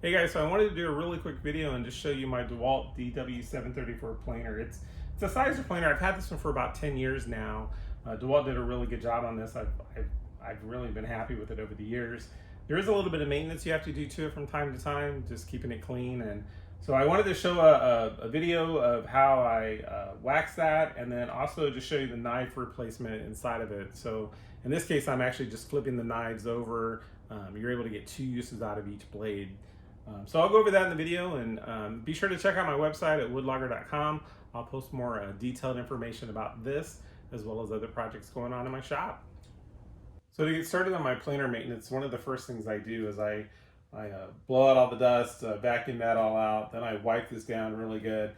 Hey guys, so I wanted to do a really quick video and just show you my Dewalt DW734 planer. It's a Sizer planer. I've had this one for about 10 years now. Dewalt did a really good job on this. I've really been happy with it over the years. There is a little bit of maintenance you have to do to it from time to time, just keeping it clean. And so I wanted to show a video of how I wax that, and then also just show you the knife replacement inside of it. So in this case, I'm actually just flipping the knives over. You're able to get 2 uses out of each blade. So I'll go over that in the video, and be sure to check out my website at woodlogger.com. I'll post more detailed information about this as well as other projects going on in my shop. So to get started on my planer maintenance, one of the first things I do is I blow out all the dust, vacuum that all out, then I wipe this down really good.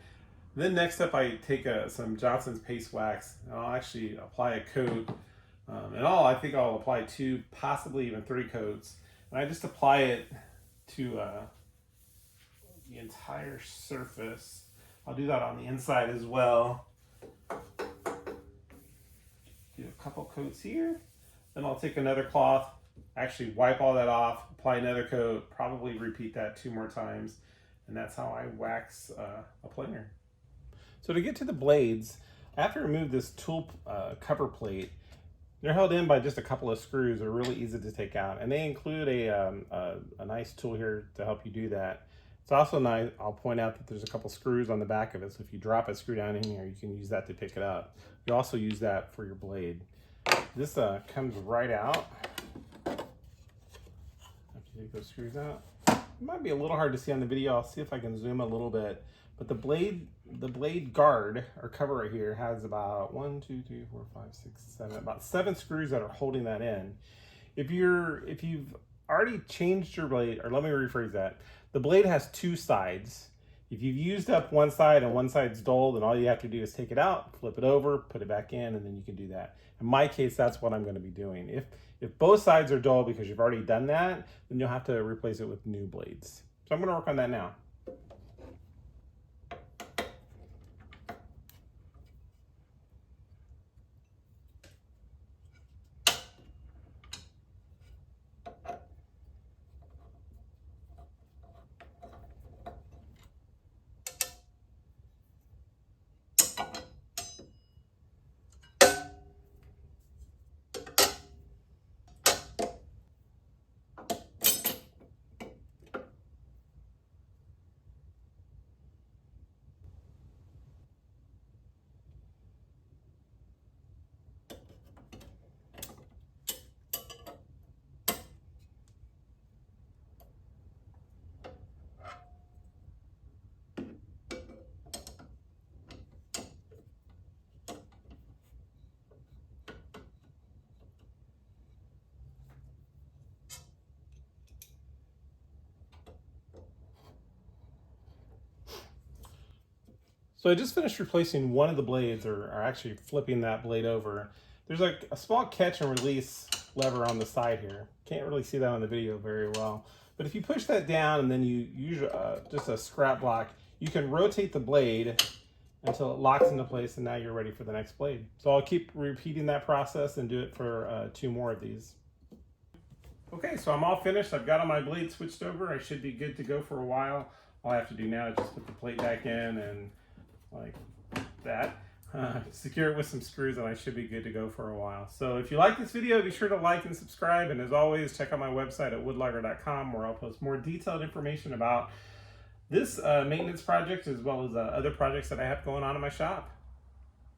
Then next up I take some Johnson's paste wax, and I'll actually apply a coat. I think I'll apply 2, possibly even 3 coats. And I just apply it to the entire surface. I'll do that on the inside as well. Do a couple coats here. Then I'll take another cloth, actually wipe all that off, apply another coat, probably repeat that 2 more times. And that's how I wax a planer. So to get to the blades, I have to remove this tool cover plate. They're held in by just a couple of screws. They're really easy to take out, and they include a nice tool here to help you do that. It's also nice. I'll point out that there's a couple screws on the back of it, so if you drop a screw down in here, you can use that to pick it up. You also use that for your blade. This comes right out. After you take those screws out, it might be a little hard to see on the video. I'll see if I can zoom a little bit. But the blade guard or cover right here has about 1, 2, 3, 4, 5, 6, 7, about 7 screws that are holding that in. If you've already changed your blade, or let me rephrase that, the blade has 2 sides. If you've used up one side and one side's dull, then all you have to do is take it out, flip it over, put it back in, and then you can do that. In my case, that's what I'm going to be doing. If both sides are dull because you've already done that, then you'll have to replace it with new blades. So I'm going to work on that now. So I just finished replacing one of the blades, or actually flipping that blade over. There's like a small catch and release lever on the side here. Can't really see that on the video very well. But if you push that down and then you use just a scrap block, you can rotate the blade until it locks into place, and now you're ready for the next blade. So I'll keep repeating that process and do it for 2 more of these. Okay, so I'm all finished. I've got all my blades switched over. I should be good to go for a while. All I have to do now is just put the plate back in and like that, secure it with some screws, and I should be good to go for a while. So if you like this video, be sure to like and subscribe, and as always, check out my website at woodlogger.com, where I'll post more detailed information about this maintenance project as well as other projects that I have going on in my shop.